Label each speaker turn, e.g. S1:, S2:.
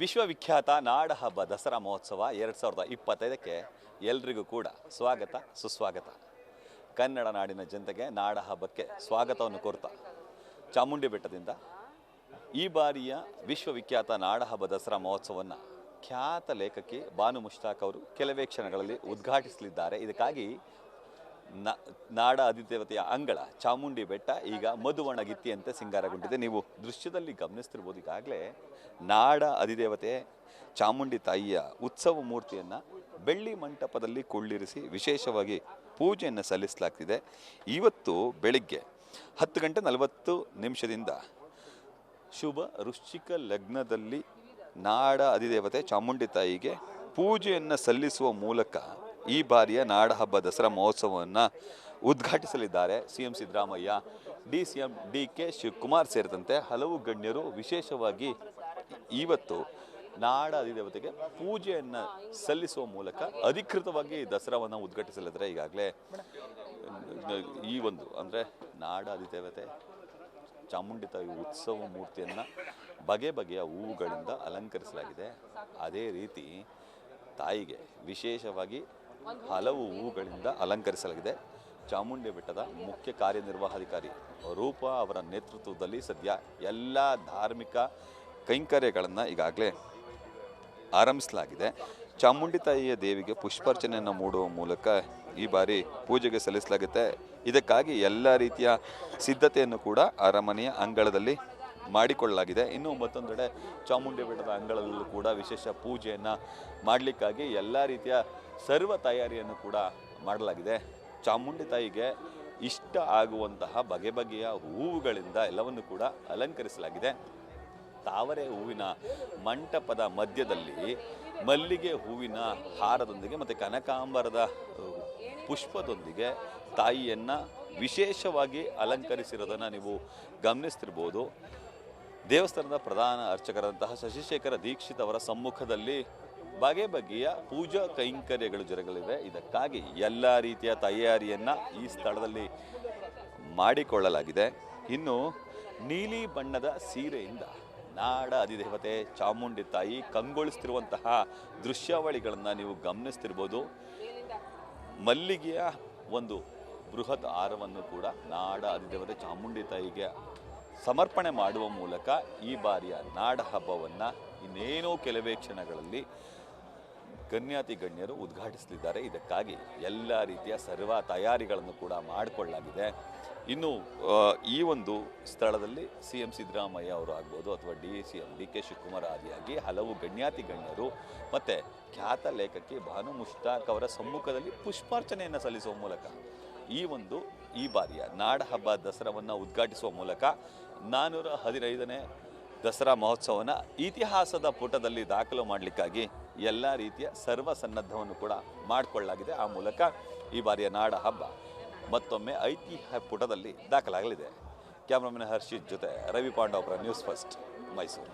S1: ವಿಶ್ವವಿಖ್ಯಾತ ನಾಡಹಬ್ಬ ದಸರಾ ಮಹೋತ್ಸವ 2025ಕ್ಕೆ ಎಲ್ರಿಗೂ ಕೂಡ ಸ್ವಾಗತ ಸುಸ್ವಾಗತ. ಕನ್ನಡ ನಾಡಿನ ಜನತೆಗೆ ನಾಡಹಬ್ಬಕ್ಕೆ ಸ್ವಾಗತವನ್ನು ಕೋರ್ತಾ ಚಾಮುಂಡಿ ಬೆಟ್ಟದಿಂದ ಈ ಬಾರಿಯ ವಿಶ್ವವಿಖ್ಯಾತ ನಾಡಹಬ್ಬ ದಸರಾ ಮಹೋತ್ಸವವನ್ನು ಖ್ಯಾತ ಲೇಖಕಿ ಬಾನು ಮುಷ್ತಾಕ್ ಅವರು ಕೆಲವೇ ಕ್ಷಣಗಳಲ್ಲಿ ಉದ್ಘಾಟಿಸಲಿದ್ದಾರೆ. ಇದಕ್ಕಾಗಿ ನಾಡ ಅಧಿದೇವತೆಯ ಅಂಗಳ ಚಾಮುಂಡಿ ಬೆಟ್ಟ ಈಗ ಮಧುವಣಗಿತ್ತಿಯಂತೆ ಸಿಂಗಾರಗೊಂಡಿದೆ. ನೀವು ದೃಶ್ಯದಲ್ಲಿ ಗಮನಿಸ್ತಿರ್ಬೋದು. ಈಗಾಗಲೇ ನಾಡ ಅಧಿದೇವತೆ ಚಾಮುಂಡಿ ತಾಯಿಯ ಉತ್ಸವ ಮೂರ್ತಿಯನ್ನು ಬೆಳ್ಳಿ ಮಂಟಪದಲ್ಲಿ ಕುಳ್ಳಿರಿಸಿ ವಿಶೇಷವಾಗಿ ಪೂಜೆಯನ್ನು ಸಲ್ಲಿಸಲಾಗ್ತಿದೆ. ಇವತ್ತು ಬೆಳಿಗ್ಗೆ 10:40 ಶುಭ ವೃಶ್ಚಿಕ ಲಗ್ನದಲ್ಲಿ ನಾಡ ಅಧಿದೇವತೆ ಚಾಮುಂಡಿ ತಾಯಿಗೆ ಪೂಜೆಯನ್ನು ಸಲ್ಲಿಸುವ ಮೂಲಕ ಈ ಬಾರಿಯ ನಾಡಹಬ್ಬ ದಸರಾ ಮಹೋತ್ಸವವನ್ನು ಉದ್ಘಾಟಿಸಲಿದ್ದಾರೆ. CM Siddaramaiah, DCM DK Shivakumar ಸೇರಿದಂತೆ ಹಲವು ಗಣ್ಯರು ವಿಶೇಷವಾಗಿ ಇವತ್ತು ನಾಡ ಅಧಿದೇವತೆಗೆ ಪೂಜೆಯನ್ನು ಸಲ್ಲಿಸುವ ಮೂಲಕ ಅಧಿಕೃತವಾಗಿ ದಸರಾವನ್ನು ಉದ್ಘಾಟಿಸಲಿದ್ದಾರೆ. ಈಗಾಗಲೇ ಈ ಒಂದು ಅಂದರೆ ನಾಡ ಅಧಿದೇವತೆ ಚಾಮುಂಡಿ ತಾಯಿ ಉತ್ಸವ ಮೂರ್ತಿಯನ್ನು ಬಗೆ ಬಗೆಯ ಹೂವುಗಳಿಂದ ಅಲಂಕರಿಸಲಾಗಿದೆ. ಅದೇ ರೀತಿ ತಾಯಿಗೆ ವಿಶೇಷವಾಗಿ ಹಲವು ಹೂವುಗಳಿಂದ ಅಲಂಕರಿಸಲಾಗಿದೆ. ಚಾಮುಂಡಿ ಬೆಟ್ಟದ ಮುಖ್ಯ ಕಾರ್ಯನಿರ್ವಹಣಾಧಿಕಾರಿ ರೂಪಾ ಅವರ ನೇತೃತ್ವದಲ್ಲಿ ಸದ್ಯ ಎಲ್ಲ ಧಾರ್ಮಿಕ ಕೈಂಕರ್ಯಗಳನ್ನು ಈಗಾಗಲೇ ಆರಂಭಿಸಲಾಗಿದೆ. ಚಾಮುಂಡಿ ತಾಯಿಯ ದೇವಿಗೆ ಪುಷ್ಪಾರ್ಚನೆಯನ್ನು ಮೂಡುವ ಮೂಲಕ ಈ ಬಾರಿ ಪೂಜೆಗೆ ಸಲ್ಲಿಸಲಾಗುತ್ತೆ. ಇದಕ್ಕಾಗಿ ಎಲ್ಲ ರೀತಿಯ ಸಿದ್ಧತೆಯನ್ನು ಕೂಡ ಅರಮನೆಯ ಅಂಗಳದಲ್ಲಿ ಮಾಡಿಕೊಳ್ಳಲಾಗಿದೆ. ಇನ್ನು ಮತ್ತೊಂದೆಡೆ ಚಾಮುಂಡಿ ಬೆಟ್ಟದ ಅಂಗಳದಲ್ಲೂ ಕೂಡ ವಿಶೇಷ ಪೂಜೆಯನ್ನು ಮಾಡಲಿಕ್ಕಾಗಿ ಎಲ್ಲ ರೀತಿಯ ಸರ್ವ ತಯಾರಿಯನ್ನು ಕೂಡ ಮಾಡಲಾಗಿದೆ. ಚಾಮುಂಡಿ ತಾಯಿಗೆ ಇಷ್ಟ ಆಗುವಂತಹ ಬಗೆ ಬಗೆಯ ಹೂವುಗಳಿಂದ ಎಲ್ಲವನ್ನು ಕೂಡ ಅಲಂಕರಿಸಲಾಗಿದೆ. ತಾವರೆ ಹೂವಿನ ಮಂಟಪದ ಮಧ್ಯದಲ್ಲಿ ಮಲ್ಲಿಗೆ ಹೂವಿನ ಹಾರದೊಂದಿಗೆ ಮತ್ತು ಕನಕಾಂಬರದ ಪುಷ್ಪದೊಂದಿಗೆ ತಾಯಿಯನ್ನು ವಿಶೇಷವಾಗಿ ಅಲಂಕರಿಸಿರೋದನ್ನು ನೀವು ಗಮನಿಸ್ತಿರ್ಬೋದು. ದೇವಸ್ಥಾನದ ಪ್ರಧಾನ ಅರ್ಚಕರಾದಂತಹ ಶಶಿಶೇಖರ ದೀಕ್ಷಿತ್ ಅವರ ಸಮ್ಮುಖದಲ್ಲಿ ಬಗೆ ಬಗೆಯ ಪೂಜಾ ಕೈಂಕರ್ಯಗಳು ಜರುಗಲಿವೆ. ಇದಕ್ಕಾಗಿ ಎಲ್ಲ ರೀತಿಯ ತಯಾರಿಯನ್ನು ಈ ಸ್ಥಳದಲ್ಲಿ ಮಾಡಿಕೊಳ್ಳಲಾಗಿದೆ. ಇನ್ನು ನೀಲಿ ಬಣ್ಣದ ಸೀರೆಯಿಂದ ನಾಡ ಅಧಿದೇವತೆ ಚಾಮುಂಡಿ ತಾಯಿ ಕಂಗೊಳಿಸ್ತಿರುವಂತಹ ದೃಶ್ಯಾವಳಿಗಳನ್ನು ನೀವು ಗಮನಿಸ್ತಿರ್ಬೋದು. ಮಲ್ಲಿಗೆಯ ಒಂದು ಬೃಹತ್ ಹಾರವನ್ನು ಕೂಡ ನಾಡ ಅಧಿದೇವತೆ ಚಾಮುಂಡಿ ತಾಯಿಗೆ ಸಮರ್ಪಣೆ ಮಾಡುವ ಮೂಲಕ ಈ ಬಾರಿಯ ನಾಡ ಹಬ್ಬವನ್ನು ಇನ್ನೇನೋ ಕೆಲವೇ ಕ್ಷಣಗಳಲ್ಲಿ ಗಣ್ಯರು ಉದ್ಘಾಟಿಸಲಿದ್ದಾರೆ. ಇದಕ್ಕಾಗಿ ಎಲ್ಲ ರೀತಿಯ ಸರ್ವ ತಯಾರಿಗಳನ್ನು ಕೂಡ ಮಾಡಿಕೊಳ್ಳಲಾಗಿದೆ. ಇನ್ನು ಈ ಒಂದು ಸ್ಥಳದಲ್ಲಿ CM ಸಿದ್ದರಾಮಯ್ಯ ಅವರು ಆಗ್ಬೋದು ಅಥವಾ DCM DK ಶಿವಕುಮಾರ್ ಆದಿಯಾಗಿ ಹಲವು ಗಣ್ಯರು ಮತ್ತು ಖ್ಯಾತ ಲೇಖಕಿ ಬಾನು ಮುಷ್ತಾಕ್ ಅವರ ಸಮ್ಮುಖದಲ್ಲಿ ಪುಷ್ಪಾರ್ಚನೆಯನ್ನು ಸಲ್ಲಿಸುವ ಮೂಲಕ ಈ ಬಾರಿಯ ನಾಡಹಬ್ಬ ದಸರಾವನ್ನು ಉದ್ಘಾಟಿಸುವ ಮೂಲಕ 415ನೇ ದಸರಾ ಮಹೋತ್ಸವನ ಇತಿಹಾಸದ ಪುಟದಲ್ಲಿ ದಾಖಲು ಮಾಡಲಿಕ್ಕಾಗಿ ಎಲ್ಲ ರೀತಿಯ ಸರ್ವ ಸನ್ನದ್ಧವನ್ನು ಕೂಡ ಮಾಡಿಕೊಳ್ಳಲಾಗಿದೆ. ಆ ಮೂಲಕ ಈ ಬಾರಿಯ ನಾಡ ಹಬ್ಬ ಮತ್ತೊಮ್ಮೆ ಐತಿಹ್ಯ ಪುಟದಲ್ಲಿ ದಾಖಲಾಗಲಿದೆ. ಕ್ಯಾಮ್ರಾಮನ್ ಹರ್ಷಿತ್ ಜೊತೆ ರವಿ ಪಾಂಡವಪುರ, ನ್ಯೂಸ್ ಫಸ್ಟ್, ಮೈಸೂರು.